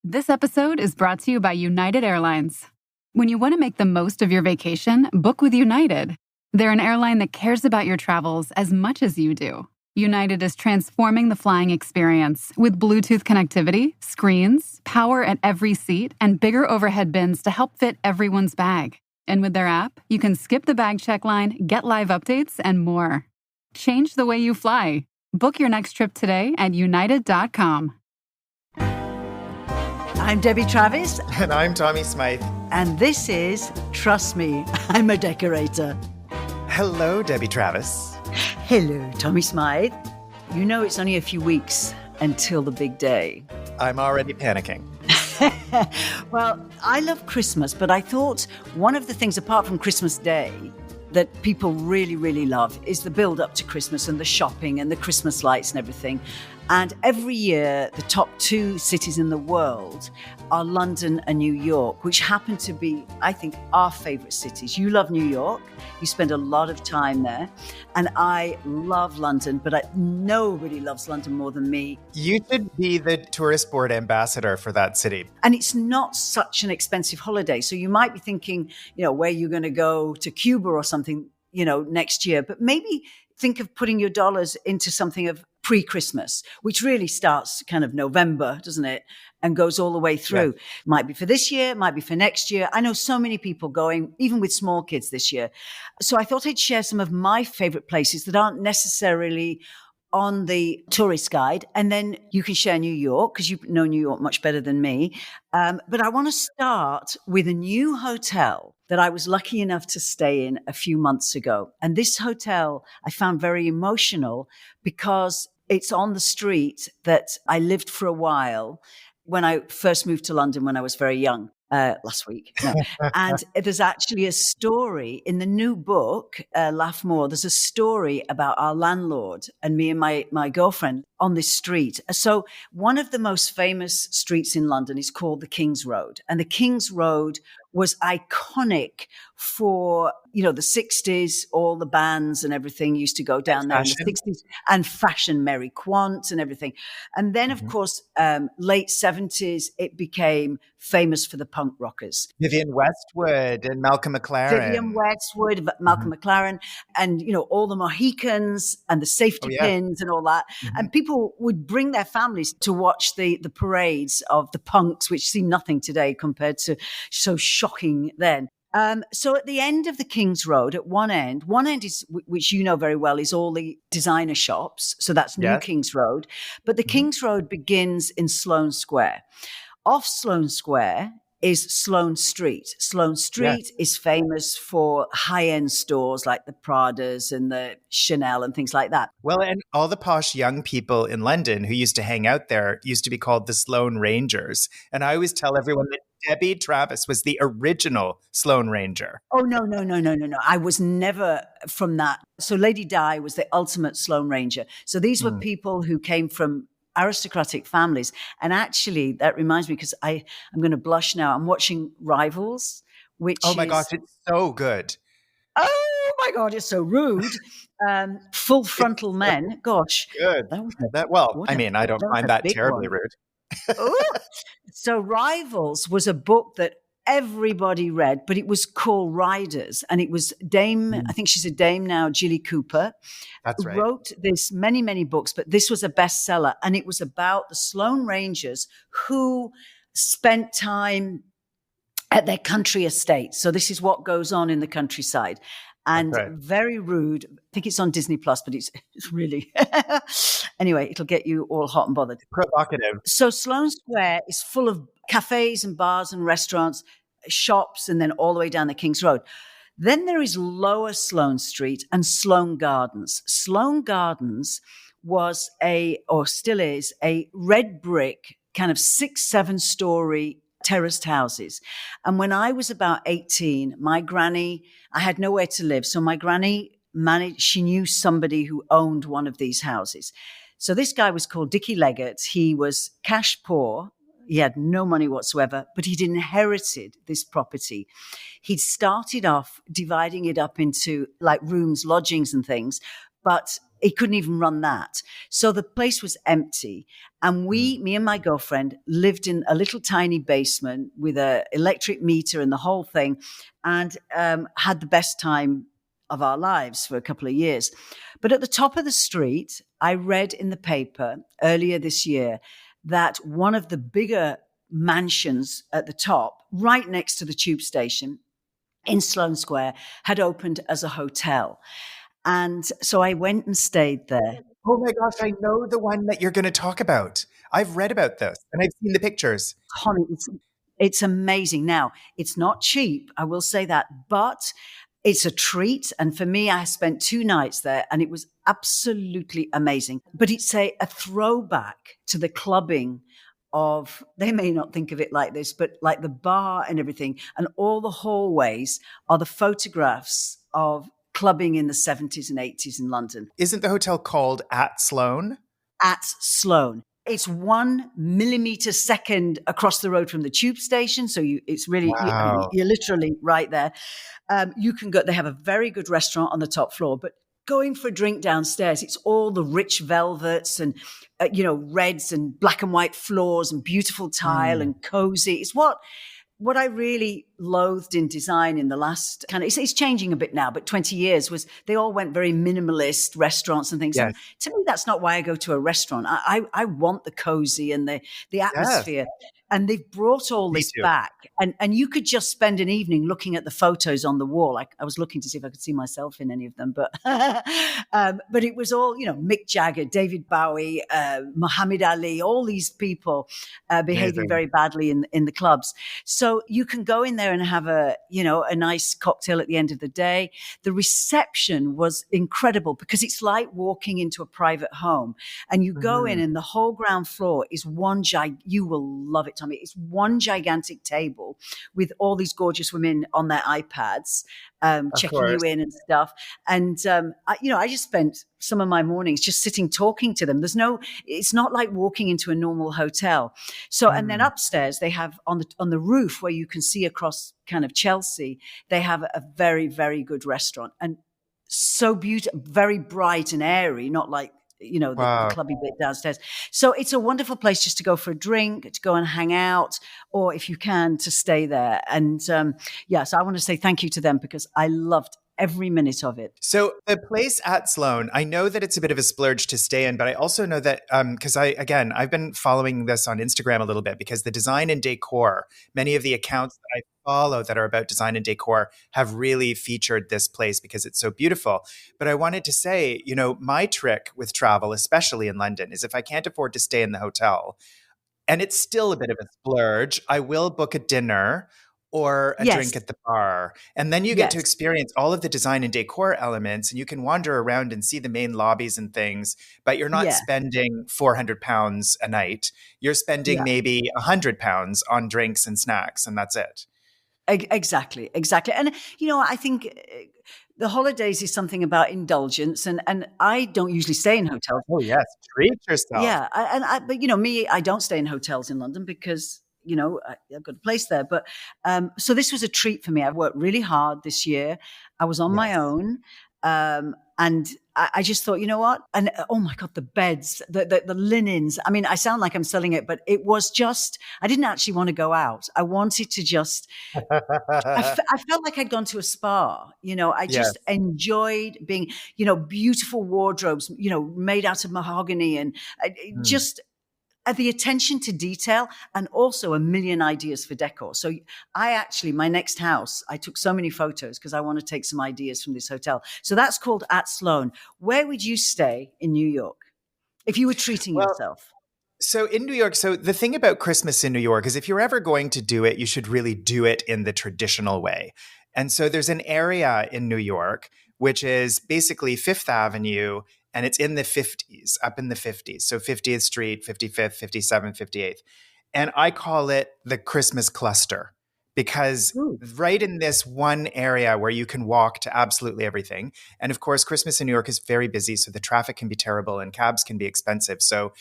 This episode is brought to you by United Airlines. When you want to make the most of your vacation, book with United. They're an airline that cares about your travels as much as you do. United is transforming the flying experience with Bluetooth connectivity, screens, power at every seat, and bigger overhead bins to help fit everyone's bag. And with their app, you can skip the bag check line, get live updates, and more. Change the way you fly. Book your next trip today at united.com. I'm Debbie Travis. And I'm Tommy Smythe. And this is Trust Me, I'm a Decorator. Hello, Debbie Travis. Hello, Tommy Smythe. You know it's only a few weeks until the big day. I'm already panicking. Well, I love Christmas, but I thought one of the things apart from Christmas Day that people really, really love is the build up to Christmas and the shopping and the Christmas lights and everything. And every year, the top two cities in the world are London and New York, which happen to be, I think, our favorite cities. You love New York. You spend a lot of time there. And I love London, but nobody loves London more than me. You should be the tourist board ambassador for that city. And it's not such an expensive holiday. So you might be thinking, where you're going to go to Cuba or something, next year. But maybe think of putting your dollars into something of pre-Christmas, which really starts kind of November, doesn't it? And goes all the way through. Yeah. Might be for this year, might be for next year. I know so many people going, even with small kids this year. So I thought I'd share some of my favorite places that aren't necessarily on the tourist guide. And then you can share New York, because you know New York much better than me. But I want to start with a new hotel that I was lucky enough to stay in a few months ago. And this hotel I found very emotional because it's on the street that I lived for a while when I first moved to London when I was very young, last week. No. And there's actually a story in the new book, Laugh More. There's a story about our landlord and me and my girlfriend on this street. So one of the most famous streets in London is called the King's Road. And the King's Road was iconic for, the 60s, all the bands and everything used to go down there in the 60s, and fashion, Mary Quant and everything. And then, of course, late 70s, it became famous for the punk rockers. Vivienne Westwood and Malcolm McLaren. Malcolm McLaren, and, all the Mohicans and the safety pins and all that. Mm-hmm. And people would bring their families to watch the parades of the punks, which seem nothing today compared to so shocking then. So at the end of the King's Road, at one end is, which you know very well, is all the designer shops. So that's New King's Road. But the King's Road begins in Sloan Square. Off Sloan Square is Sloan Street. Sloan Street is famous for high-end stores like the Pradas and the Chanel and things like that. Well, and all the posh young people in London who used to hang out there used to be called the Sloan Rangers. And I always tell everyone that Debbie Travis was the original Sloan Ranger. Oh, no. I was never from that. So Lady Di was the ultimate Sloan Ranger. So these were people who came from aristocratic families. And actually, that reminds me, because I'm going to blush now. I'm watching Rivals, which oh my gosh, it's so good. Oh my God, it's so rude. Full frontal men. Gosh. Good. I don't find that terribly rude. So Rivals was a book that everybody read, but it was called Riders. And it was I think she's a dame now, Jilly Cooper. That's right. Wrote this many, many books, but this was a bestseller. And it was about the Sloan Rangers who spent time at their country estates. So this is what goes on in the countryside. And very rude. I think it's on Disney Plus, but it's really anyway, it'll get you all hot and bothered. Provocative. So Sloane Square is full of cafes and bars and restaurants, shops, and then all the way down the King's Road. Then there is Lower Sloane Street and Sloane Gardens. Sloane Gardens was still is a red brick kind of 6-7 story terraced houses. And when I was about 18, my granny, I had nowhere to live. So my granny she knew somebody who owned one of these houses. So this guy was called Dickie Leggett. He was cash poor. He had no money whatsoever, but he'd inherited this property. He'd started off dividing it up into like rooms, lodgings and things. But It couldn't even run that. So the place was empty. And me and my girlfriend lived in a little tiny basement with an electric meter and the whole thing, and had the best time of our lives for a couple of years. But at the top of the street, I read in the paper earlier this year that one of the bigger mansions at the top, right next to the tube station in Sloane Square, had opened as a hotel. And so I went and stayed there. Oh my gosh, I know the one that you're going to talk about. I've read about this and I've seen the pictures. Connie, it's amazing. Now, it's not cheap, I will say that, but it's a treat. And for me, I spent 2 nights there and it was absolutely amazing. But it's a throwback to the clubbing of, they may not think of it like this, but like the bar and everything. And all the hallways are the photographs of clubbing in the 70s and 80s in London. Isn't the hotel called At Sloan? At Sloan. It's 1 millimeter second across the road from the tube station. So it's really, Wow. you're literally right there. You can go, they have a very good restaurant on the top floor, but going for a drink downstairs, it's all the rich velvets and, reds and black and white floors and beautiful tile and cozy. It's what I really loathed in design in the last it's changing a bit now, but 20 years was they all went very minimalist restaurants and things. Yes. And to me, that's not why I go to a restaurant. I want the cozy and the atmosphere. Yes. And they've brought all this back. And you could just spend an evening looking at the photos on the wall. I was looking to see if I could see myself in any of them, but it was all, Mick Jagger, David Bowie, Muhammad Ali, all these people behaving very badly in the clubs. So you can go in there and have a nice cocktail at the end of the day. The reception was incredible because it's like walking into a private home, and you go in and the whole ground floor is you will love it, Tommy. It's one gigantic table with all these gorgeous women on their iPads, checking you in and stuff. And, I just spent some of my mornings just sitting talking to them. It's not like walking into a normal hotel. So, and then upstairs they have on the roof where you can see across kind of Chelsea, they have a very, very good restaurant, and so beautiful, very bright and airy, not like, the clubby bit downstairs. So it's a wonderful place just to go for a drink, to go and hang out, or if you can, to stay there. And so I want to say thank you to them because I loved every minute of it. So the place at Sloan, I know that it's a bit of a splurge to stay in, but I also know that because I've been following this on Instagram a little bit because the design and decor, many of the accounts that I follow that are about design and decor have really featured this place because it's so beautiful. But I wanted to say, my trick with travel, especially in London, is if I can't afford to stay in the hotel, and it's still a bit of a splurge, I will book a dinner or a drink at the bar. And then you get to experience all of the design and decor elements, and you can wander around and see the main lobbies and things, but you're not spending £400 a night. You're spending maybe £100 on drinks and snacks, and that's it. Exactly. And, I think the holidays is something about indulgence, and I don't usually stay in hotels. Oh, yes. Treat yourself. Yeah. But me, I don't stay in hotels in London because I've got a place there. But so this was a treat for me. I worked really hard this year. I was on my own. And I just thought, you know what? And oh my God, the beds, the linens. I mean, I sound like I'm selling it, but it was just, I didn't actually want to go out. I wanted to just, I felt like I'd gone to a spa. I just enjoyed being, beautiful wardrobes, made out of mahogany and just the attention to detail, and also a million ideas for decor. So my next house, I took so many photos because I want to take some ideas from this hotel. So that's called At Sloan. Where would you stay in New York if you were treating yourself? So in New York, so the thing about Christmas in New York is if you're ever going to do it, you should really do it in the traditional way. And so there's an area in New York, which is basically Fifth Avenue, and it's in the 50s, up in the 50s. So 50th Street, 55th, 57th, 58th. And I call it the Christmas cluster because right in this one area where you can walk to absolutely everything. And of course, Christmas in New York is very busy, so the traffic can be terrible and cabs can be expensive. So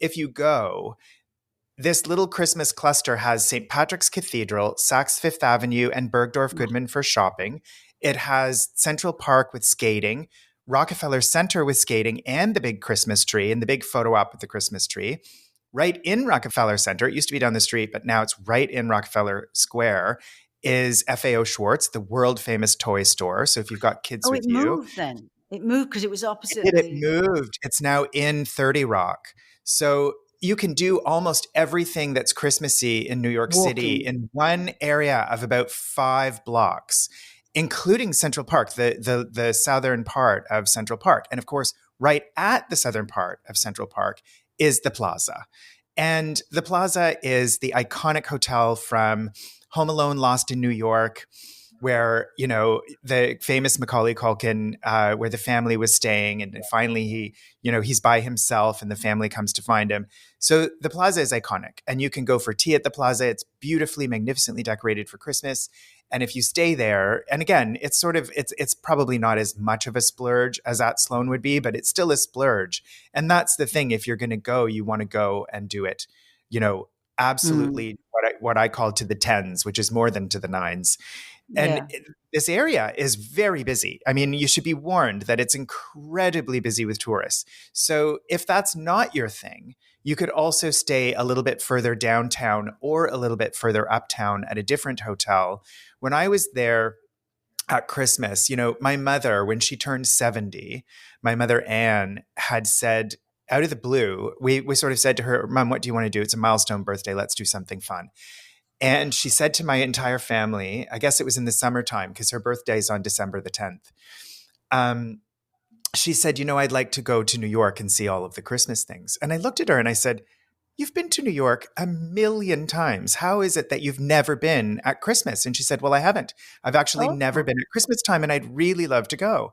if you go, this little Christmas cluster has St. Patrick's Cathedral, Saks Fifth Avenue, and Bergdorf Goodman for shopping. It has Central Park with skating, Rockefeller Center with skating and the big Christmas tree and the big photo op with the Christmas tree. Right in Rockefeller Center, it used to be down the street, but now it's right in Rockefeller Square, is FAO Schwarz, the world famous toy store. So if you've got kids Oh, with it you, moved then. It moved because it was opposite it the moved. It's now in 30 Rock. So you can do almost everything that's Christmassy in New York City walking. in one area of about 5 blocks, including Central Park, the southern part of Central Park. And of course, right at the southern part of Central Park is the Plaza. And the Plaza is the iconic hotel from Home Alone, Lost in New York, where, you know, the famous Macaulay Culkin, where the family was staying, and finally he, you know, he's by himself and the family comes to find him. So the Plaza is iconic, and you can go for tea at the Plaza. It's beautifully, magnificently decorated for Christmas. And if you stay there, and again, it's sort of, it's probably not as much of a splurge as at Sloan would be, but it's still a splurge. And that's the thing. If you're going to go, you want to go and do it, you know, Mm, absolutely what I call to the tens, which is more than to the nines. And yeah. this area is very busy. I mean, you should be warned that it's incredibly busy with tourists. So if that's not your thing, you could also stay a little bit further downtown or a little bit further uptown at a different hotel. When I was there at Christmas, you know, my mother, when she turned 70, my mother Anne had said, out of the blue, we sort of said to her, Mom, what do you want to do? It's a milestone birthday. Let's do something fun. And she said to my entire family, I guess it was in the summertime because her birthday is on December the 10th. Um, she said, you know, I'd like to go to New York and see all of the Christmas things. And I looked at her and I said, you've been to New York a million times. How is it that you've never been at Christmas? And she said, well, I haven't. I've actually never Oh, been at Christmas time and I'd really love to go.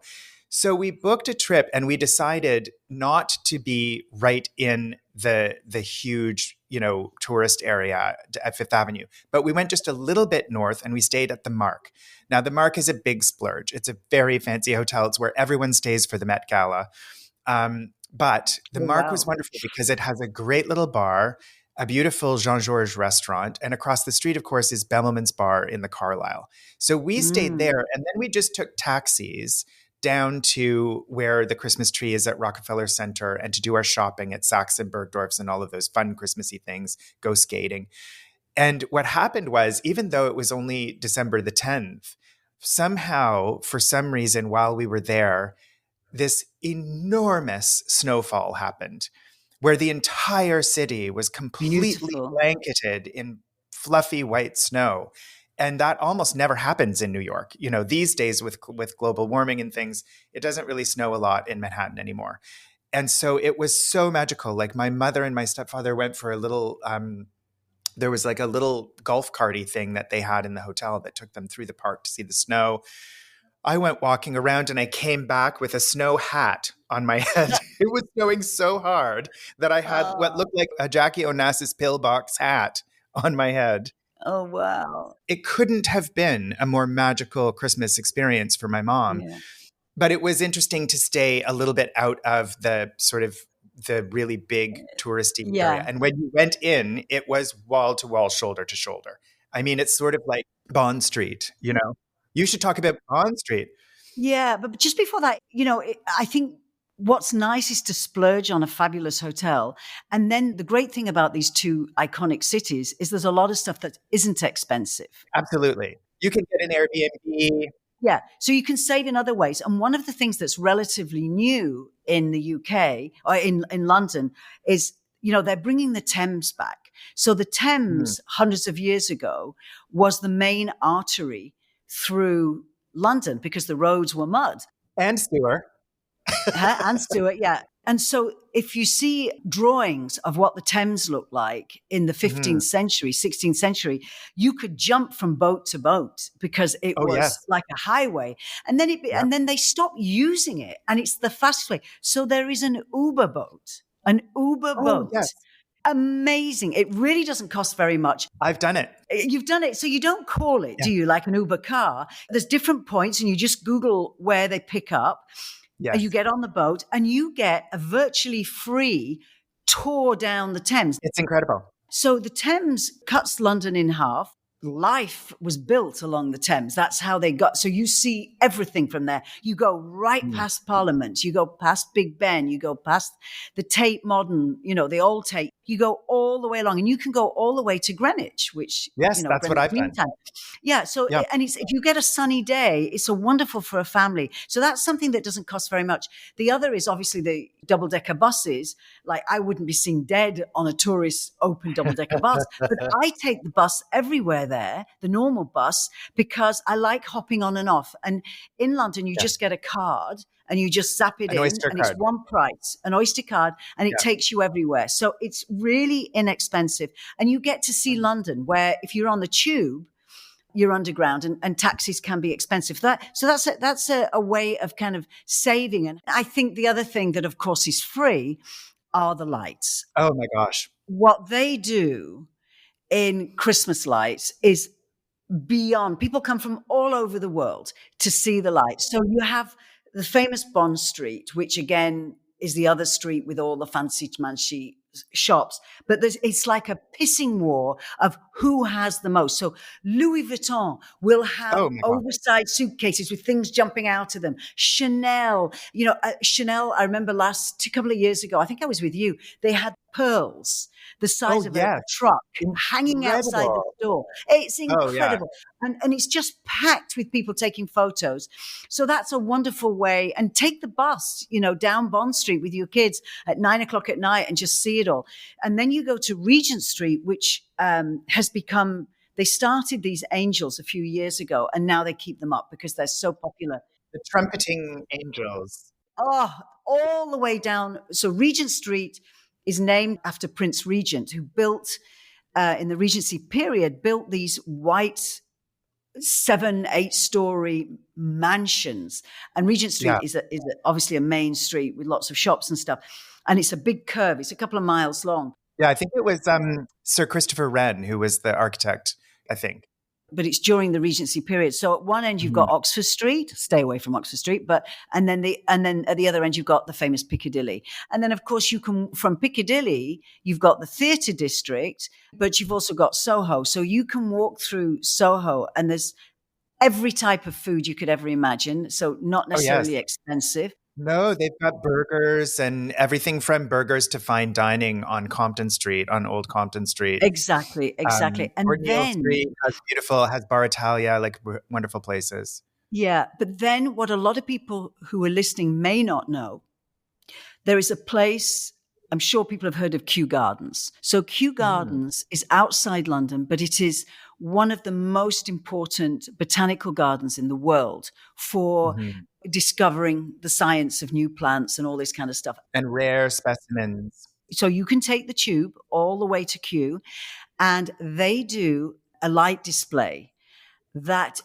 So we booked a trip and we decided not to be right in the huge, you know, tourist area at Fifth Avenue, but we went just a little bit north and we stayed at the Mark. Now the Mark is a big splurge. It's a very fancy hotel. It's where everyone stays for the Met Gala. But the oh, Mark was wow. wonderful because it has a great little bar, a beautiful Jean-Georges restaurant, and across the street, of course, is Bemelman's Bar in the Carlisle. So we stayed Mm. there, and then we just took taxis down to where the Christmas tree is at Rockefeller Center and to do our shopping at Saks and Bergdorf's and all of those fun Christmassy things, go skating. And what happened was, even though it was only December the 10th, somehow, for some reason, while we were there, this enormous snowfall happened where the entire city was completely Beautiful. blanketed in fluffy white snow. And that almost never happens in New York. You know, these days with global warming and things, it doesn't really snow a lot in Manhattan anymore. And so it was so magical. Like my mother and my stepfather went for a little there was like a little golf carty thing that they had in the hotel that took them through the park to see the snow. I went walking around and I came back with a snow hat on my head. It was snowing so hard that I had what Oh, looked like a Jackie Onassis pillbox hat on my head. oh, wow. It couldn't have been a more magical Christmas experience for my mom. Yeah. But it was interesting to stay a little bit out of the sort of the really big touristy area. Yeah. And when you went in, it was wall to wall, shoulder to shoulder. I mean, it's sort of like Bond Street, you know? You should talk about Bond Street. Yeah, but just before that, I think what's nice is to splurge on a fabulous hotel. And then the great thing about these two iconic cities is there's a lot of stuff that isn't expensive. Absolutely. You can get an Airbnb. Yeah, so you can save in other ways. And one of the things that's relatively new in the UK or in London is, they're bringing the Thames back. So the Mhm. Thames, hundreds of years ago, was the main artery through London because the roads were mud. And sewer. And Stuart, yeah. And so if you see drawings of what the Thames looked like in the Mhm. 15th century, 16th century, you could jump from boat to boat because it Oh, was yes. like a highway. And then Yep. and then they stopped using it and it's the fast way. So there is an Uber boat, an Uber Oh, boat. yes. Amazing. It really doesn't cost very much. I've done it. You've done it. So you don't call it, Yeah. do you, like an Uber car? There's different points and you just Google where they pick up. And you Yes. get on the boat and you get a virtually free tour down the Thames. It's incredible. So the Thames cuts London in half. life was built along the Thames. That's how they got. So you see everything from there. You go right past Parliament. You go past Big Ben. You go past the Tate Modern, the old Tate. You go all the way along, and you can go all the way to Greenwich, which, Yes, that's what Greenwich I've Mean done. Time. Yeah. So, Yeah. and if you get a sunny day, it's a wonderful for a family. So that's something that doesn't cost very much. The other is obviously the double-decker buses. Like, I wouldn't be seen dead on a tourist open double-decker bus, but I take the bus everywhere there, the normal bus, because I like hopping on and off. And in London, you just get a card and you just zap it An in, Oyster and card. it's one price, an Oyster card, and it takes you everywhere. So it's really inexpensive. And you get to see London, where if you're on the tube, you're underground, and taxis can be expensive. So that's a way of kind of saving. And I think the other thing that, of course, is free are the lights. Oh my gosh. What they do in Christmas lights is beyond. People come from all over the world to see the lights. So you have the famous Bond Street, which again is the other street with all the fancy shops, but it's like a pissing war of who has the most. So Louis Vuitton will have oversized suitcases with things jumping out of them. Chanel, Chanel, I remember a couple of years ago, I think I was with you, they had pearls the size of a truck hanging outside the door. It's incredible. And it's just packed with people taking photos. So that's a wonderful way. And take the bus, down Bond Street with your kids at 9:00 at night and just see it all. And then you go to Regent Street, which has become, they started these angels a few years ago, and now they keep them up because they're so popular. The trumpeting angels. Oh, all the way down. So Regent Street is named after Prince Regent, who built, in the Regency period, built these white 7-8-story mansions. And Regent Street is obviously a main street with lots of shops and stuff. And it's a big curve. It's a couple of miles long. Yeah, I think it was Sir Christopher Wren who was the architect, I think. But it's during the Regency period. So at one end you've got Oxford Street, stay away from Oxford Street, and then at the other end you've got the famous Piccadilly. And then of course from Piccadilly you've got the theatre district, but you've also got Soho. So you can walk through Soho and there's every type of food you could ever imagine. So not necessarily expensive. No, they've got burgers and everything from burgers to fine dining on Compton Street, on Old Compton Street. Exactly. And Cornhill Street has Bar Italia, like wonderful places. Yeah, but then what a lot of people who are listening may not know, there is a place, I'm sure people have heard of Kew Gardens. So Kew Gardens is outside London, but it is one of the most important botanical gardens in the world for discovering the science of new plants and all this kind of stuff. And rare specimens. So you can take the tube all the way to Kew, and they do a light display that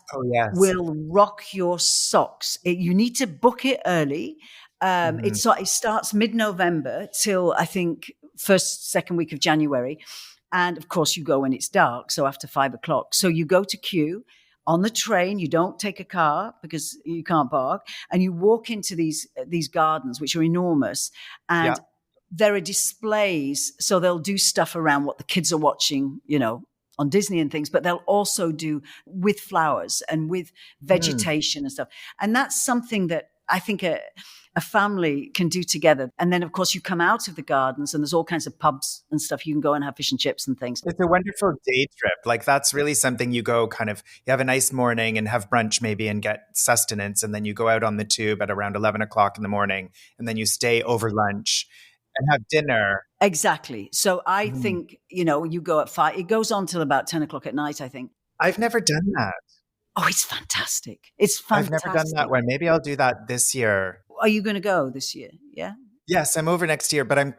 will rock your socks. You need to book it early. It starts mid-November till, I think, second week of January. And of course, you go when it's dark, so after 5:00. So you go to Kew on the train. You don't take a car because you can't park, and you walk into these gardens, which are enormous, and there are displays. So they'll do stuff around what the kids are watching, on Disney and things, but they'll also do with flowers and with vegetation and stuff. And that's something that I think a family can do together. And then, of course, you come out of the gardens and there's all kinds of pubs and stuff. You can go and have fish and chips and things. It's a wonderful day trip. Like, that's really something you go you have a nice morning and have brunch maybe and get sustenance. And then you go out on the tube at around 11 o'clock in the morning. And then you stay over lunch and have dinner. Exactly. So I think, you go at 5, it goes on till about 10 o'clock at night, I think. I've never done that. Oh, it's fantastic. It's fantastic. I've never done that one. Maybe I'll do that this year. Are you going to go this year? Yeah. Yes, I'm over next year, but I'm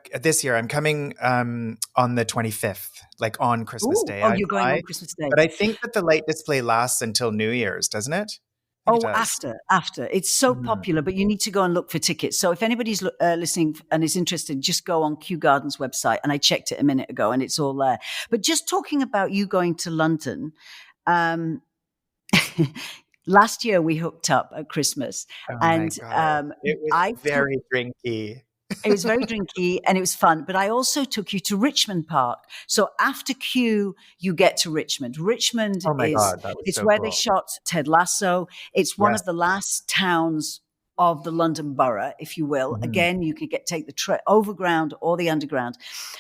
coming on the 25th, like on Christmas Day. Oh, you're going on Christmas Day. But I think that the light display lasts until New Year's, doesn't it? After. It's so popular, but you need to go and look for tickets. So if anybody's listening and is interested, just go on Kew Gardens website. And I checked it a minute ago and it's all there. But just talking about you going to London, last year we hooked up at Christmas, it was very drinky. It was very drinky and it was fun. But I also took you to Richmond Park. So after Kew, you get to Richmond. Richmond Oh my God, that was it's so where they cool. shot Ted Lasso. It's one Yes. of the last towns of the London borough, if you will. Mhm. Again, you could take the overground or the underground.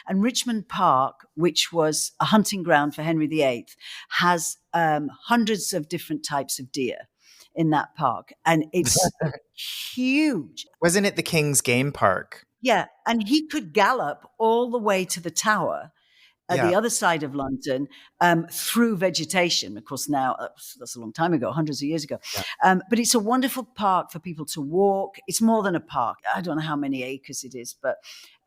And Richmond Park, which was a hunting ground for Henry VIII, has hundreds of different types of deer in that park. And it's huge. Wasn't it the King's Game Park? Yeah, and he could gallop all the way to the tower at the Yeah. other side of London through vegetation. Of course, now that's a long time ago, hundreds of years ago. Yeah. But it's a wonderful park for people to walk. It's more than a park. I don't know how many acres it is, but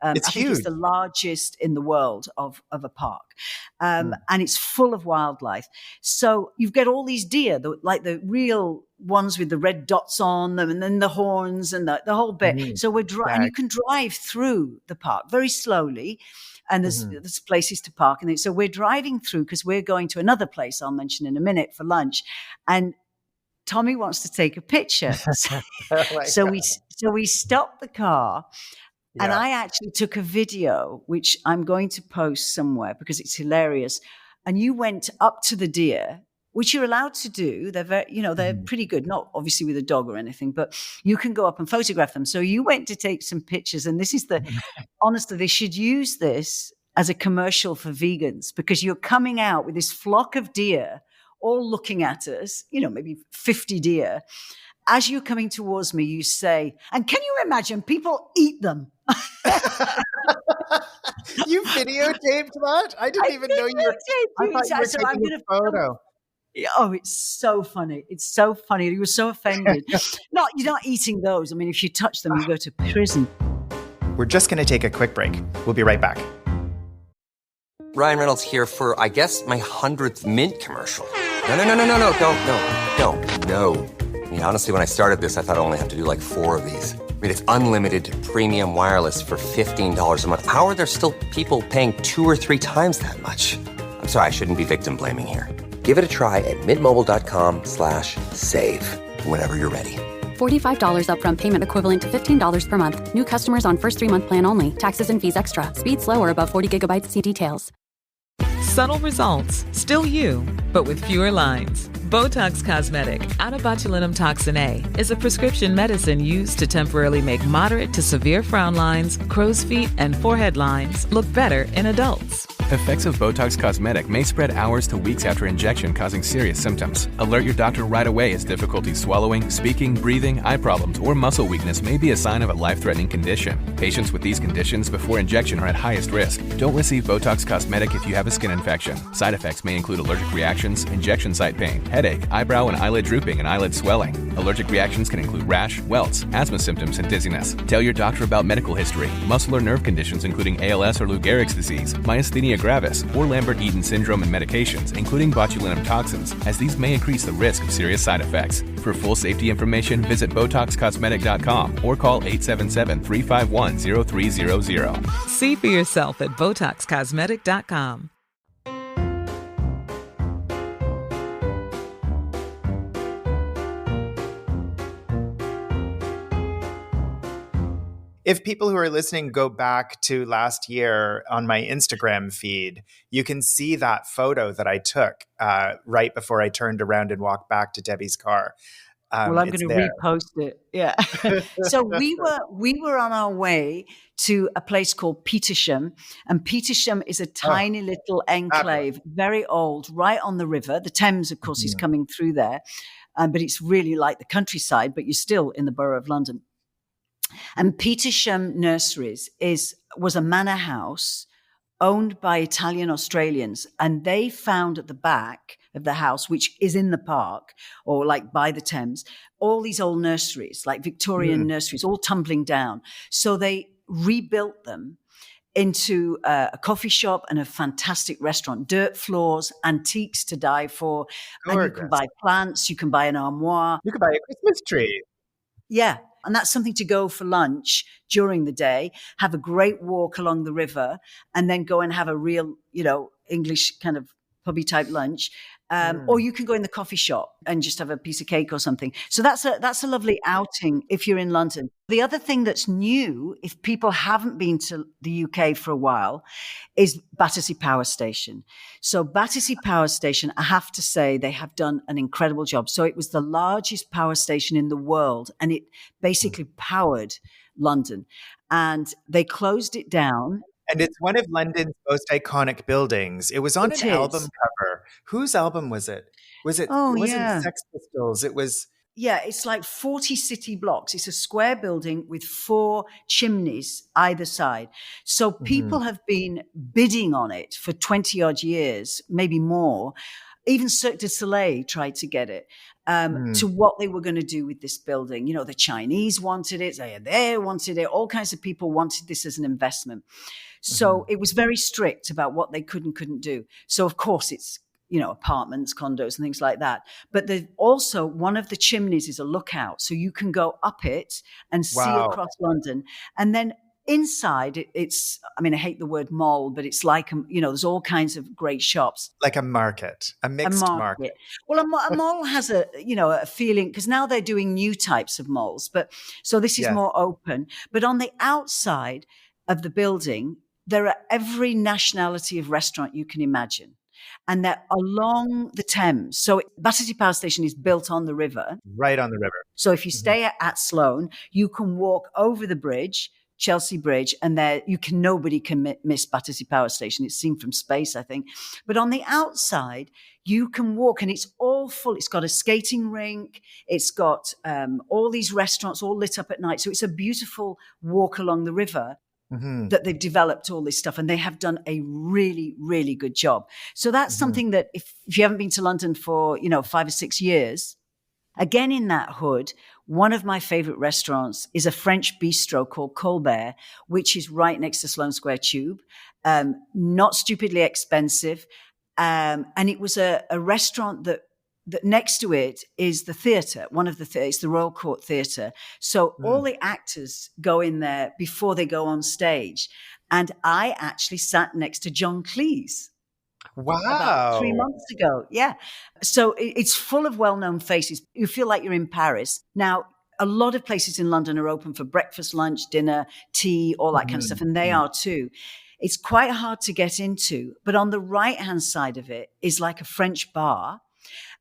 It's I think it's huge. the largest in the world of a park. And it's full of wildlife. So you've got all these deer, like the real ones with the red dots on them, and then the horns and the whole bit. Mhm. So and you can drive through the park very slowly. And there's places to park. And so we're driving through because we're going to another place I'll mention in a minute for lunch. And Tommy wants to take a picture. So we stopped the car. Yeah. And I actually took a video, which I'm going to post somewhere because it's hilarious. And you went up to the deer, which you're allowed to do. They're very, they're pretty good. Not obviously with a dog or anything, but you can go up and photograph them. So you went to take some pictures. And this is honestly, they should use this as a commercial for vegans because you're coming out with this flock of deer all looking at us, maybe 50 deer. As you're coming towards me, you say, and can you imagine people eat them? You videotaped that? I didn't even know you were. I thought you were taking a photo. Oh, it's so funny. It's so funny. He was so offended. You're not eating those. I mean, if you touch them, you go to prison. We're just going to take a quick break. We'll be right back. Ryan Reynolds here for, I guess, my 100th Mint commercial. No, don't. I mean, honestly, when I started this, I thought I only have to do like 4 of these. I mean, it's unlimited premium wireless for $15 a month. How are there still people paying 2 or 3 times that much? I'm sorry, I shouldn't be victim blaming here. Give it a try at mintmobile.com/save. Whenever you're ready. $45 upfront payment equivalent to $15 per month. New customers on first 3-month plan only. Taxes and fees extra. Speed slower above 40 gigabytes. See details. Subtle results, still you, but with fewer lines. Botox Cosmetic, out of botulinum toxin A, is a prescription medicine used to temporarily make moderate to severe frown lines, crow's feet, and forehead lines look better in adults. Effects of Botox Cosmetic may spread hours to weeks after injection, causing serious symptoms. Alert your doctor right away as difficulty swallowing, speaking, breathing, eye problems, or muscle weakness may be a sign of a life-threatening condition. Patients with these conditions before injection are at highest risk. Don't receive Botox Cosmetic if you have a skin infection. Side effects may include allergic reactions, injection site pain, headache, eyebrow and eyelid drooping, and eyelid swelling. Allergic reactions can include rash, welts, asthma symptoms, and dizziness. Tell your doctor about medical history, muscle or nerve conditions including ALS or Lou Gehrig's disease, myasthenia gravis, or Lambert-Eaton syndrome, and medications, including botulinum toxins, as these may increase the risk of serious side effects. For full safety information, visit BotoxCosmetic.com or call 877-351-0300. See for yourself at BotoxCosmetic.com. If people who are listening go back to last year on my Instagram feed, you can see that photo that I took right before I turned around and walked back to Debbie's car. Well, I'm going to repost it. Yeah. So we were on our way to a place called Petersham, and Petersham is a tiny little enclave, very old, right on the river. The Thames, of course, is coming through there, but it's really like the countryside, but you're still in the borough of London. And Petersham Nurseries was a manor house owned by Italian Australians, and they found at the back of the house, which is in the park or like by the Thames, all these old nurseries, like Victorian nurseries, all tumbling down. So they rebuilt them into a coffee shop and a fantastic restaurant, dirt floors, antiques to die for. Gorgeous. And you can buy plants, you can buy an armoire. You could buy a Christmas tree. Yeah. And that's something to go for lunch during the day, have a great walk along the river, and then go and have a real, English kind of pubby type lunch. Or you can go in the coffee shop and just have a piece of cake or something. So that's a lovely outing if you're in London. The other thing that's new, if people haven't been to the UK for a while, is Battersea Power Station. So Battersea Power Station, I have to say, they have done an incredible job. So it was the largest power station in the world, and it basically powered London. And they closed it down. And it's one of London's most iconic buildings. It was on It an is. album cover. Whose album was it? It wasn't Sex Pistols. It was... Yeah, it's like 40 city blocks. It's a square building with 4 chimneys either side. So people have been bidding on it for 20 odd years, maybe more. Even Cirque du Soleil tried to get it to what they were going to do with this building. You know, the Chinese wanted it. They wanted it. All kinds of people wanted this as an investment. So it was very strict about what they could and couldn't do. So, of course, it's, you know, apartments, condos and things like that. But also one of the chimneys is a lookout. So you can go up it and see across London. And then inside it's, I mean, I hate the word mall, but it's like, you know, there's all kinds of great shops. Like a market, a mixed market. Well, a mall has a feeling, because now they're doing new types of malls. But so this is more open. But on the outside of the building, there are every nationality of restaurant you can imagine. And they're along the Thames. So Battersea Power Station is built on the river. Right on the river. So if you stay at Sloan, you can walk over the bridge, Chelsea Bridge, and there nobody can miss Battersea Power Station. It's seen from space, I think. But on the outside, you can walk, and it's all full. It's got a skating rink. It's got all these restaurants all lit up at night. So it's a beautiful walk along the river. That they've developed all this stuff, and they have done a really, really good job. So that's something that if you haven't been to London for, 5 or 6 years, again, in that hood, one of my favorite restaurants is a French bistro called Colbert, which is right next to Sloane Square Tube. Not stupidly expensive. And it was a restaurant that next to it is the theatre, it's the Royal Court Theatre. So all the actors go in there before they go on stage. And I actually sat next to John Cleese. Wow. About 3 months ago. Yeah. So it's full of well-known faces. You feel like you're in Paris. Now, a lot of places in London are open for breakfast, lunch, dinner, tea, all that kind of stuff. And they are too. It's quite hard to get into. But on the right-hand side of it is like a French bar.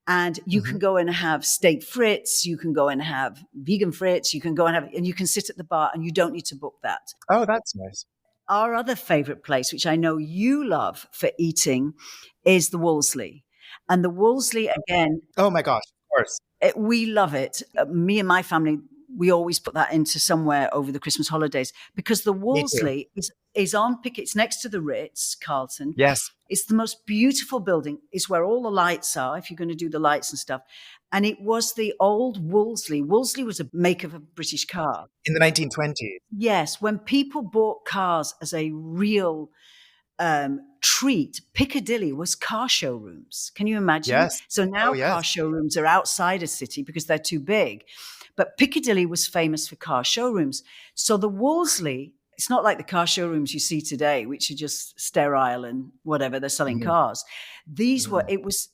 And you can go and have steak frites, you can go and have vegan frites, you can go and you can sit at the bar and you don't need to book that. Oh, that's nice. Our other favorite place, which I know you love for eating, is the Woolsey. And the Woolsey, again. Oh my gosh, of course. We love it. Me and my family, we always put that into somewhere over the Christmas holidays, because the Woolsey is on Piccadilly. It's next to the Ritz-Carlton. Yes. It's the most beautiful building. It's where all the lights are, if you're going to do the lights and stuff. And it was the old Woolsey. Woolsey was a make of a British car. In the 1920s. Yes. When people bought cars as a real treat, Piccadilly was car showrooms. Can you imagine? Yes. So now car showrooms are outside a city because they're too big. But Piccadilly was famous for car showrooms. So the Woolsey, it's not like the car showrooms you see today, which are just sterile and whatever, they're selling cars. These were, it was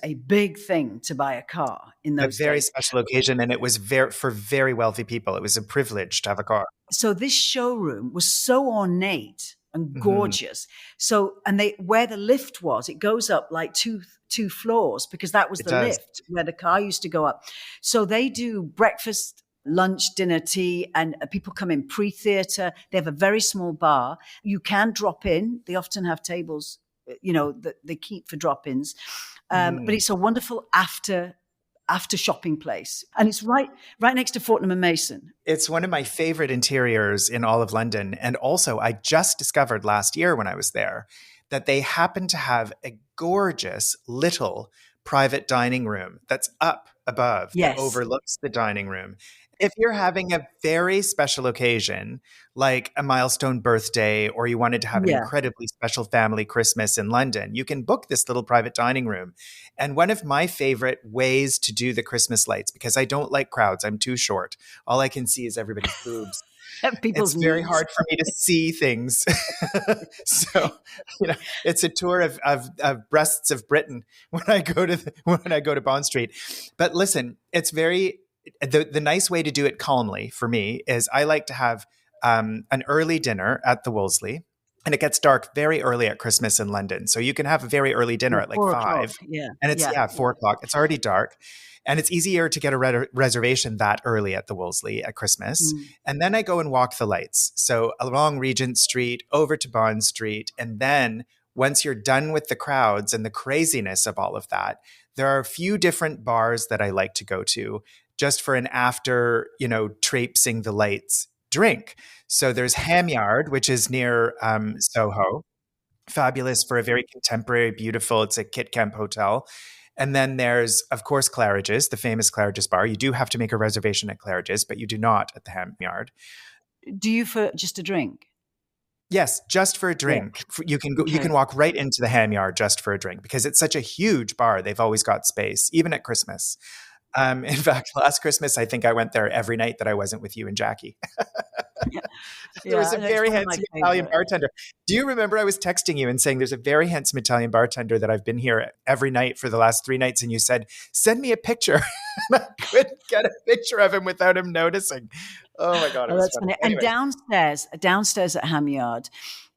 a big thing to buy a car in those days. A very special occasion, and it was for very wealthy people. It was a privilege to have a car. So this showroom was so ornate and gorgeous. So, and where the lift was, it goes up like two floors, because that was the lift where the car used to go up. So they do breakfast, lunch, dinner, tea, and people come in pre-theatre. They have a very small bar. You can drop in. They often have tables, that they keep for drop-ins. But it's a wonderful after shopping place. And it's right next to Fortnum and Mason. It's one of my favorite interiors in all of London. And also, I just discovered last year when I was there that they happen to have a gorgeous little private dining room that's up above that overlooks the dining room. If you're having a very special occasion, like a milestone birthday, or you wanted to have an incredibly special family Christmas in London, you can book this little private dining room. And one of my favorite ways to do the Christmas lights, because I don't like crowds, I'm too short. All I can see is everybody's boobs. people's It's very needs. hard for me to see things. So, it's a tour of breasts of Britain when I go to Bond Street. But listen, it's the nice way to do it calmly for me is I like to have an early dinner at the Woolsey. And it gets dark very early at Christmas in London. So you can have a very early dinner at like 5. Yeah. And it's 4:00. It's already dark. And it's easier to get a reservation that early at the Woolsey at Christmas. And then I go and walk the lights. So along Regent Street, over to Bond Street. And then once you're done with the crowds and the craziness of all of that, there are a few different bars that I like to go to just for an after, traipsing the lights drink. So there's Ham Yard, which is near Soho. Fabulous for a very contemporary, beautiful, it's a Kit Kemp hotel. And then there's, of course, Claridge's, the famous Claridge's bar. You do have to make a reservation at Claridge's, but you do not at the Ham Yard. Do you for just a drink? Yes, just for a drink. Yeah. You can walk right into the Ham Yard just for a drink because it's such a huge bar. They've always got space, even at Christmas. In fact, last Christmas, I think I went there every night that I wasn't with you and Jackie. There was a very handsome Italian bartender. Do you remember I was texting you and saying there's a very handsome Italian bartender that I've been here every night for the last 3 nights? And you said, send me a picture. And I couldn't get a picture of him without him noticing. Oh my God. It was funny. Anyway. And downstairs at Ham Yard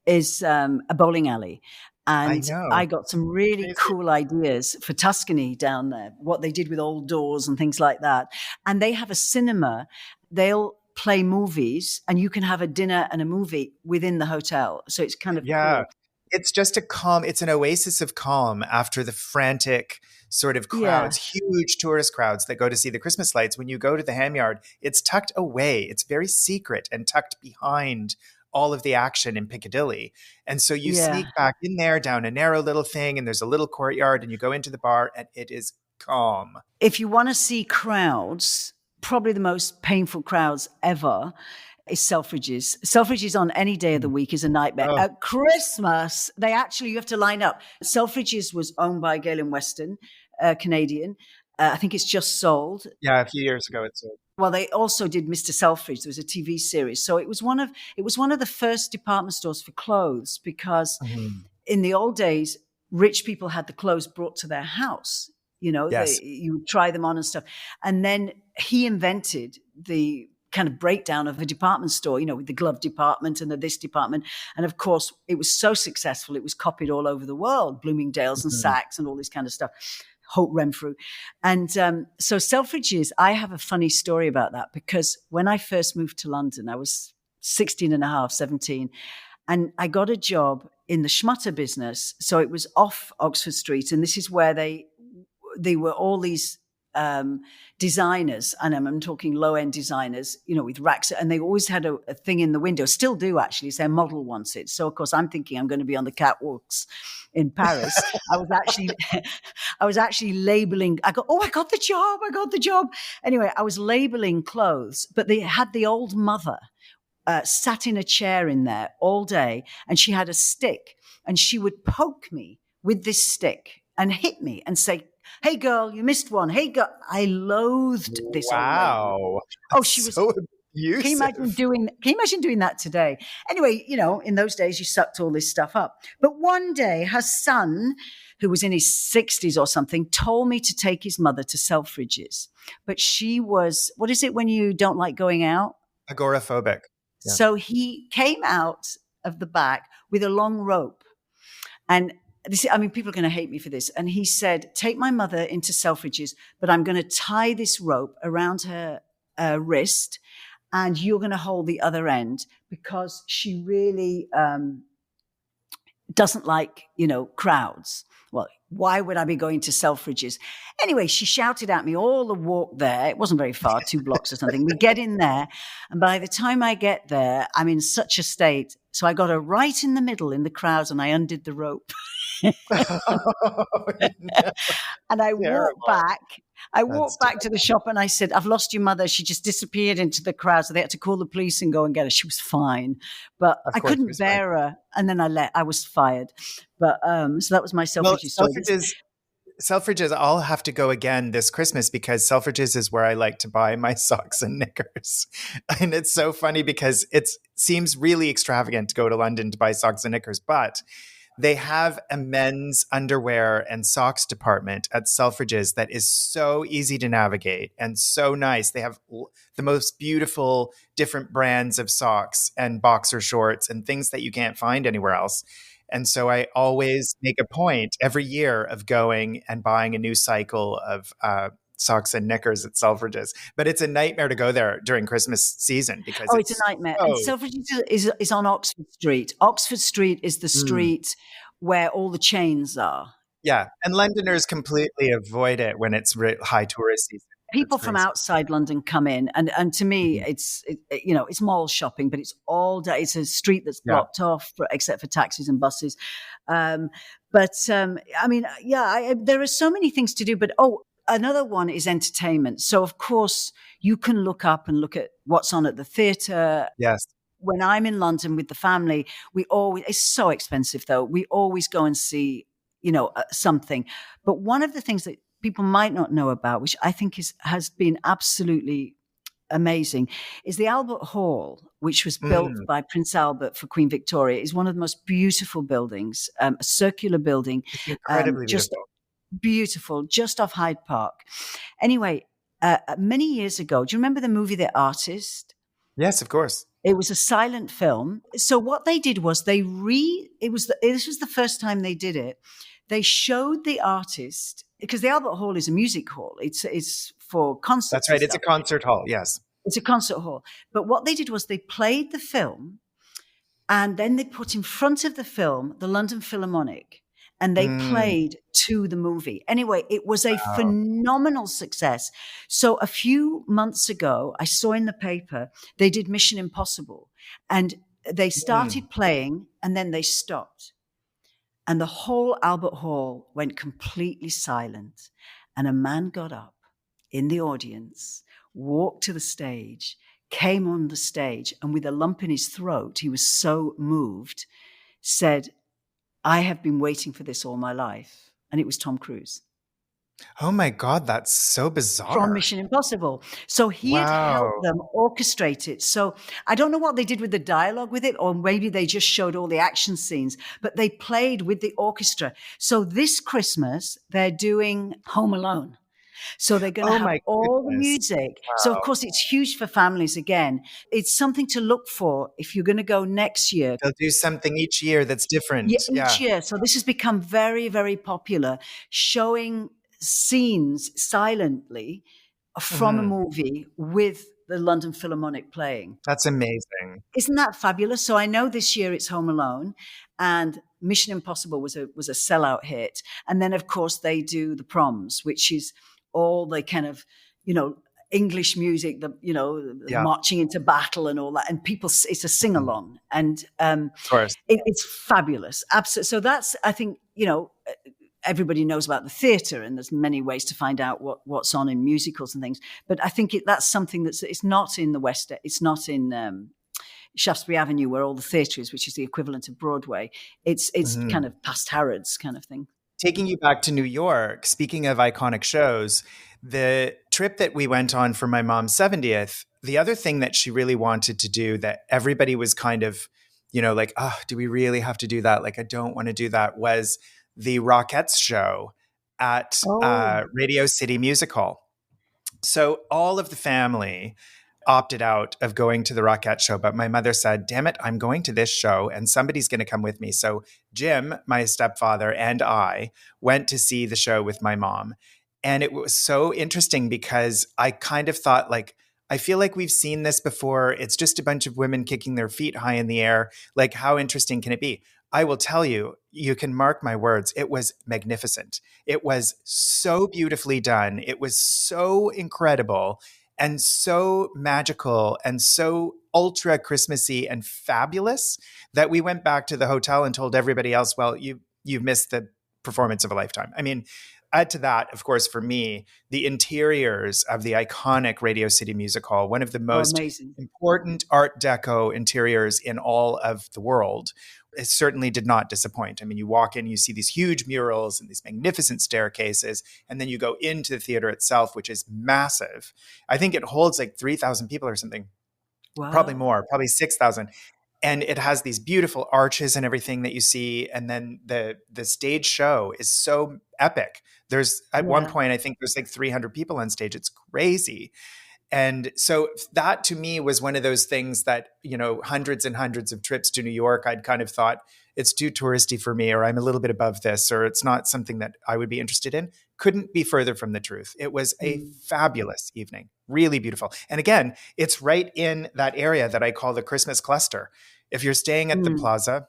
is a bowling alley. And I got some really cool ideas for Tuscany down there, what they did with old doors and things like that. And they have a cinema. They'll play movies and you can have a dinner and a movie within the hotel. So it's kind of cool. It's just it's an oasis of calm after the frantic sort of crowds, huge tourist crowds that go to see the Christmas lights. When you go to the Ham Yard, it's tucked away. It's very secret and tucked behind all of the action in Piccadilly. And so you sneak back in there down a narrow little thing and there's a little courtyard and you go into the bar and it is calm. If you want to see crowds, probably the most painful crowds ever is Selfridges. Selfridges on any day of the week is a nightmare. Oh. At Christmas, you have to line up. Selfridges was owned by Galen Weston, Canadian. I think it's just sold. Yeah, a few years ago it sold. Well, they also did Mr. Selfridge. There was a TV series. So it was one of the first department stores for clothes because in the old days, rich people had the clothes brought to their house. You try them on and stuff. And then he invented the kind of breakdown of a department store, with the glove department and the this department. And of course, it was so successful, it was copied all over the world, Bloomingdale's and Saks and all this kind of stuff. Hope Renfrew. And so Selfridges, I have a funny story about that because when I first moved to London, I was 17, and I got a job in the Schmutter business. So it was off Oxford Street. And this is where they were all these designers, and I'm talking low-end designers, with racks, and they always had a thing in the window, still do actually, it's their model wants it. So of course I'm thinking I'm going to be on the catwalks in Paris. I was actually labeling, I got the job. Anyway, I was labeling clothes, but they had the old mother sat in a chair in there all day, and she had a stick, and she would poke me with this stick and hit me and say, "Hey girl, you missed one. Hey girl." I loathed this. Wow. Oh, she was so abusive. Can you imagine doing that today? Anyway, in those days you sucked all this stuff up. But one day her son, who was in his 60s or something, told me to take his mother to Selfridges. But she was, what is it when you don't like going out? Agoraphobic. Yeah. So he came out of the back with a long rope. And people are going to hate me for this. And he said, take my mother into Selfridges, but I'm going to tie this rope around her wrist and you're going to hold the other end because she really doesn't like, crowds. Well, why would I be going to Selfridges? Anyway, she shouted at me all the walk there. It wasn't very far, 2 blocks or something. We get in there. And by the time I get there, I'm in such a state. So I got her right in the middle in the crowds and I undid the rope. And I walked back. I walked back to the shop and I said, "I've lost your mother. She just disappeared into the crowd." So they had to call the police and go and get her. She was fine, but I couldn't bear her. And then I was fired. But so that was my Selfridges story. Selfridges, I'll have to go again this Christmas because Selfridges is where I like to buy my socks and knickers. And it's so funny because it seems really extravagant to go to London to buy socks and knickers, but they have a men's underwear and socks department at Selfridges that is so easy to navigate and so nice. They have the most beautiful different brands of socks and boxer shorts and things that you can't find anywhere else. And so I always make a point every year of going and buying a new cycle of socks and knickers at Selfridges. But it's a nightmare to go there during Christmas season because it's a nightmare. And Selfridges is on Oxford Street. Oxford Street is the street where all the chains are. Yeah. And Londoners completely avoid it when it's high tourist season. People from outside London come in, and to me, it's mall shopping, but it's all day. It's a street that's blocked off, except for taxis and buses. There are so many things to do. But another one is entertainment. So of course, you can look up and look at what's on at the theatre. Yes. When I'm in London with the family, it's so expensive though. We always go and see, something. But one of the things that people might not know about, which I think has been absolutely amazing, is the Albert Hall, which was built by Prince Albert for Queen Victoria. Is one of the most beautiful buildings, a circular building, it's incredibly beautiful, just off Hyde Park. Anyway, many years ago, do you remember the movie The Artist? Yes, of course. It was a silent film. So what they did was this was the first time they did it. They showed The Artist, because the Albert Hall is a music hall. It's for concerts. That's right. It's a concert hall. Yes. It's a concert hall. But what they did was they played the film and then they put in front of the film the London Philharmonic and they played to the movie. Anyway, it was a phenomenal success. So a few months ago, I saw in the paper, they did Mission Impossible and they started playing and then they stopped. And the whole Albert Hall went completely silent. And a man got up in the audience, walked to the stage, came on the stage, and with a lump in his throat, he was so moved, said, "I have been waiting for this all my life." And it was Tom Cruise. Oh my God, that's so bizarre. From Mission Impossible. So he had helped them orchestrate it. So I don't know what they did with the dialogue with it, or maybe they just showed all the action scenes, but they played with the orchestra. So this Christmas, they're doing Home Alone. So they're going to have all the music. Wow. So, of course, it's huge for families again. It's something to look for if you're going to go next year. They'll do something each year that's different. Yeah, each year. So this has become very, very popular, showing scenes silently from a movie with the London Philharmonic playing. That's amazing. Isn't that fabulous? So I know this year it's Home Alone and Mission Impossible was a sellout hit. And then, of course, they do the Proms, which is all the kind of, English music, marching into battle and all that. And people, it's a sing-along. And of course. It's fabulous. Absolutely. So that's, I think, everybody knows about the theatre, and there's many ways to find out what's on in musicals and things. But I think that's something it's not in the West. It's not in Shaftesbury Avenue where all the theatre is, which is the equivalent of Broadway. It's kind of past Harrods kind of thing. Taking you back to New York, speaking of iconic shows, the trip that we went on for my mom's 70th, the other thing that she really wanted to do that everybody was kind of, do we really have to do that? Like, I don't want to do that, was the Rockettes show at Radio City Music Hall. So all of the family opted out of going to the Rockette show, but my mother said, "Damn it, I'm going to this show and somebody's going to come with me." So Jim, my stepfather, and I went to see the show with my mom. And it was so interesting because I kind of thought, I feel like we've seen this before. It's just a bunch of women kicking their feet high in the air. Like, how interesting can it be? I will tell you, you can mark my words, it was magnificent. It was so beautifully done. It was so incredible and so magical and so ultra Christmassy and fabulous that we went back to the hotel and told everybody else, well, you've missed the performance of a lifetime. I mean, add to that, of course, for me, the interiors of the iconic Radio City Music Hall, one of the Oh, most amazing. important Art Deco interiors in all of the world. It certainly did not disappoint. I mean, you walk in, you see these huge murals and these magnificent staircases, and then you go into the theater itself, which is massive. I think it holds like 3,000 people or something, Wow. probably more, probably 6,000. And it has these beautiful arches and everything that you see. And then the stage show is so epic. There's at one point, I think there's like 300 people on stage. It's crazy. And so that to me was one of those things that, you know, hundreds and hundreds of trips to New York, I'd kind of thought it's too touristy for me, or I'm a little bit above this, or it's not something that I would be interested in. Couldn't be further from the truth. It was a fabulous evening, really beautiful. And again, it's right in that area that I call the Christmas cluster. If you're staying at the Plaza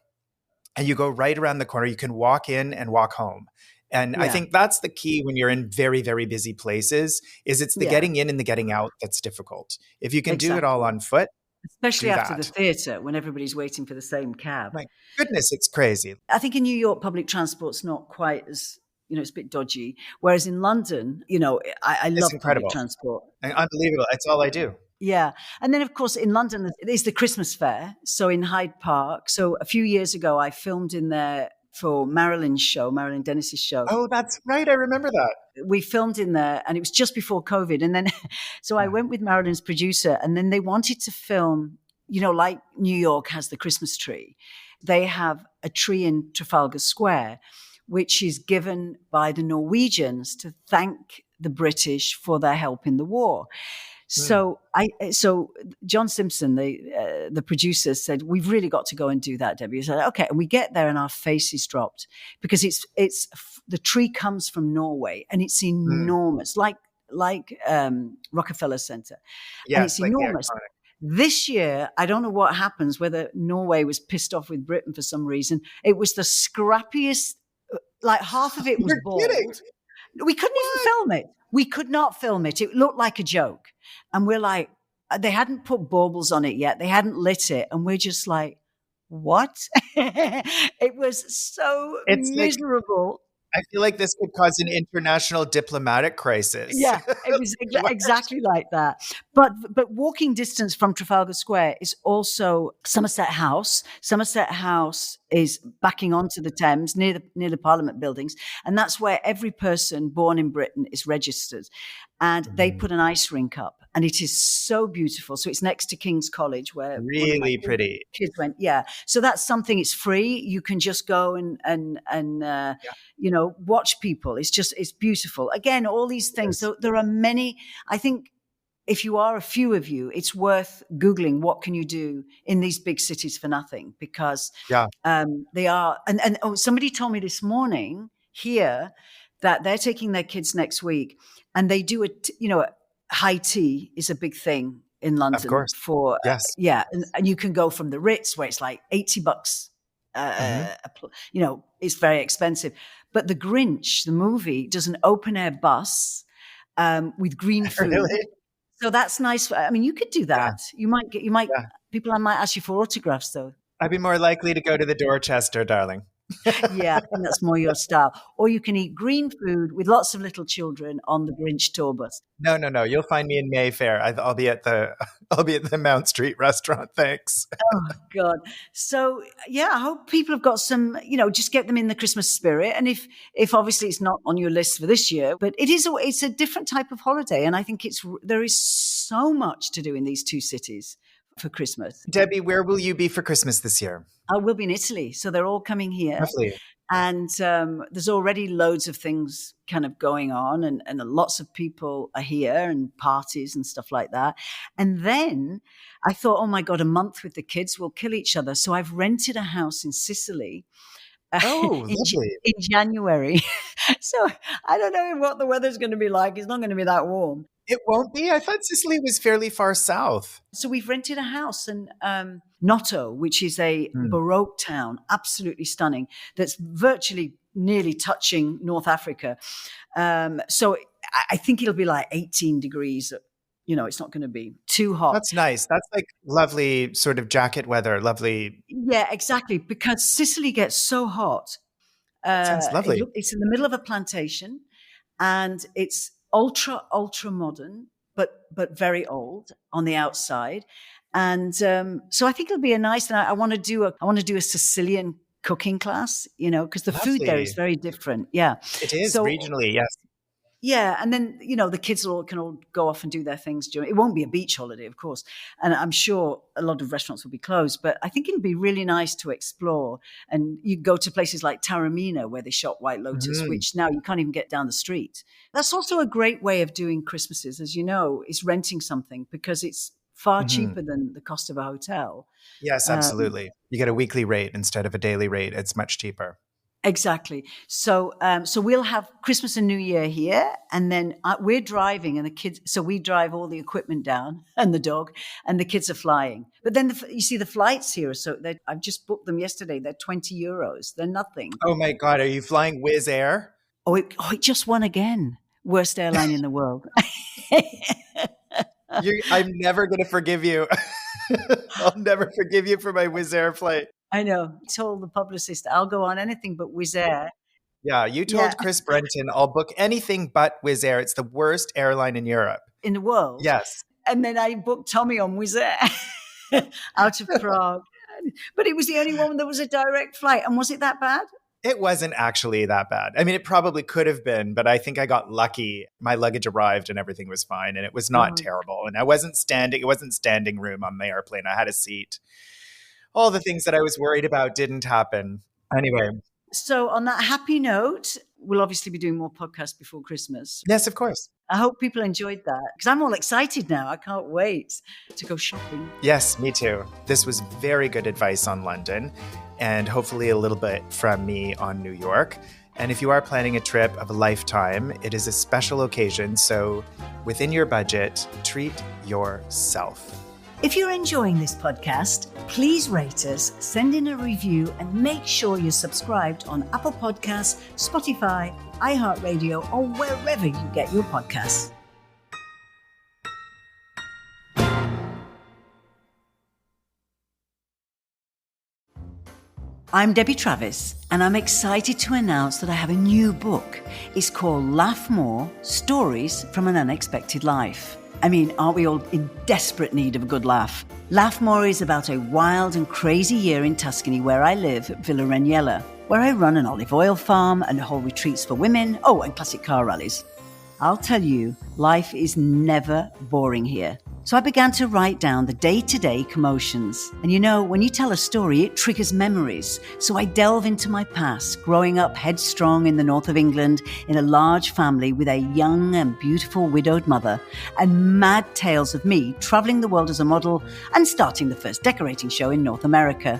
and you go right around the corner, you can walk in and walk home. And I think that's the key when you're in very, very busy places, is it's the getting in and the getting out that's difficult. If you can do it all on foot, especially do after that. the theatre, when everybody's waiting for the same cab. My goodness, it's crazy. I think in New York, public transport's not quite as, you know, it's a bit dodgy. Whereas in London, you know, I love incredible. public transport. And unbelievable. It's all I do. Yeah. And then, of course, in London, there's the Christmas fair. So in Hyde Park. So a few years ago, I filmed in there for Marilyn Dennis's show. Oh, that's right. I remember that. We filmed in there, and it was just before COVID. And then, so I went with Marilyn's producer, and then they wanted to film, you know, like New York has the Christmas tree. They have a tree in Trafalgar Square, which is given by the Norwegians to thank the British for their help in the war. So John Simpson, the producer, said, "We've really got to go and do that, Debbie." I said, "Okay." And we get there, and our faces dropped, because it's the tree comes from Norway, and it's enormous, like Rockefeller Center. Yes, and it's like enormous. This year, I don't know what happens, whether Norway was pissed off with Britain for some reason. It was the scrappiest, like half of it was bald. Kidding. We couldn't even film it. We could not film it. It looked like a joke. And we're like, they hadn't put baubles on it yet. They hadn't lit it. And we're just like, what? It was so miserable. I feel like this could cause an international diplomatic crisis. Yeah, it was exactly like that. But walking distance from Trafalgar Square is also Somerset House. Somerset House is backing onto the Thames near the Parliament buildings. And that's where every person born in Britain is registered. And they put an ice rink up, and it is so beautiful. So it's next to King's College, where really pretty kids went. Yeah, so that's something. It's free. You can just go and you know, watch people. It's beautiful. Again, all these things. So there are many. I think if you are a few of you, it's worth Googling what can you do in these big cities for nothing, because they are. And somebody told me this morning here that they're taking their kids next week, and they do high tea is a big thing in London. Of course. For and you can go from the Ritz, where it's like $80. You know, it's very expensive. But the Grinch, the movie, does an open air bus with green food. Really? So that's nice. I mean, you could do that. Yeah. People might ask you for autographs, though. I'd be more likely to go to the Dorchester, darling. Yeah, I think that's more your style. Or you can eat green food with lots of little children on the Grinch tour bus. No. You'll find me in Mayfair. I'll be at the Mount Street restaurant. Thanks. Oh God. So yeah, I hope people have got some, you know, just get them in the Christmas spirit. And if obviously it's not on your list for this year, but it's a different type of holiday. And I think there is so much to do in these two cities for Christmas. Debbie, where will you be for Christmas this year? I will be in Italy. So they're all coming here. Lovely. And there's already loads of things kind of going on, and lots of people are here, and parties and stuff like that. And then I thought, oh my God, a month with the kids will kill each other. So I've rented a house in Sicily. Oh, lovely. In January. So I don't know what the weather's going to be like. It's not going to be that warm. It won't be? I thought Sicily was fairly far south. So we've rented a house in Noto, which is a Baroque town, absolutely stunning, that's virtually nearly touching North Africa. So I think it'll be like 18 degrees. You know, it's not going to be too hot. That's nice. That's like lovely sort of jacket weather, lovely. Yeah, exactly. Because Sicily gets so hot. Sounds lovely. It's in the middle of a plantation. and it's ultra modern, but very old on the outside. And so I think it'll be a nice. And I want to do a Sicilian cooking class, because the food there is very different. Yeah, it is regionally. Yes. Yeah, and then the kids can all go off and do their things during. It won't be a beach holiday, of course, and I'm sure a lot of restaurants will be closed. But I think it'd be really nice to explore. And you go to places like Taormina, where they shot White Lotus, which now you can't even get down the street. That's also a great way of doing Christmases, as you know, is renting something, because it's far cheaper than the cost of a hotel. Yes, absolutely. You get a weekly rate instead of a daily rate. It's much cheaper. Exactly. So we'll have Christmas and New Year here, and then we're driving, and the kids. So we drive all the equipment down, and the dog, and the kids are flying. But then you see the flights here. So I've just booked them yesterday. They're €20. They're nothing. Oh my God! Are you flying Wizz Air? Oh, it just won again. Worst airline in the world. I'm never going to forgive you. I'll never forgive you for my Wizz Air flight. I know. I told the publicist I'll go on anything but Wizz Air. Yeah, you told Chris Brenton I'll book anything but Wizz Air. It's the worst airline in Europe. In the world? Yes. And then I booked Tommy on Wizz Air out of Prague. But it was the only one that was a direct flight. And was it that bad? It wasn't actually that bad. I mean, it probably could have been, but I think I got lucky. My luggage arrived and everything was fine, and it was not terrible. And it wasn't standing room on the airplane. I had a seat. All the things that I was worried about didn't happen. Anyway. So on that happy note, we'll obviously be doing more podcasts before Christmas. Yes, of course. I hope people enjoyed that, because I'm all excited now. I can't wait to go shopping. Yes, me too. This was very good advice on London, and hopefully a little bit from me on New York. And if you are planning a trip of a lifetime, it is a special occasion. So within your budget, treat yourself. If you're enjoying this podcast, please rate us, send in a review, and make sure you're subscribed on Apple Podcasts, Spotify, iHeartRadio, or wherever you get your podcasts. I'm Debbie Travis, and I'm excited to announce that I have a new book. It's called Laugh More: Stories from an Unexpected Life. I mean, aren't we all in desperate need of a good laugh? Laugh More is about a wild and crazy year in Tuscany where I live at Villa Regnella, where I run an olive oil farm and hold retreats for women, and classic car rallies. I'll tell you, life is never boring here. So I began to write down the day-to-day commotions. And when you tell a story, it triggers memories. So I delve into my past, growing up headstrong in the north of England in a large family with a young and beautiful widowed mother, and mad tales of me traveling the world as a model and starting the first decorating show in North America.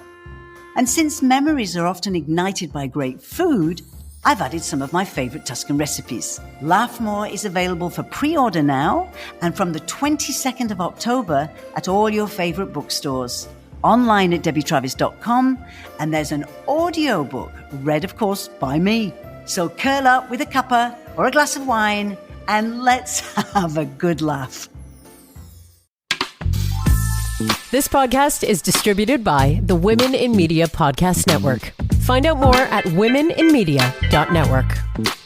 And since memories are often ignited by great food, I've added some of my favorite Tuscan recipes. Laugh More is available for pre-order now and from the 22nd of October at all your favorite bookstores. Online at debbietravis.com, and there's an audio book read, of course, by me. So curl up with a cuppa or a glass of wine and let's have a good laugh. This podcast is distributed by the Women in Media Podcast Network. Find out more at womeninmedia.network.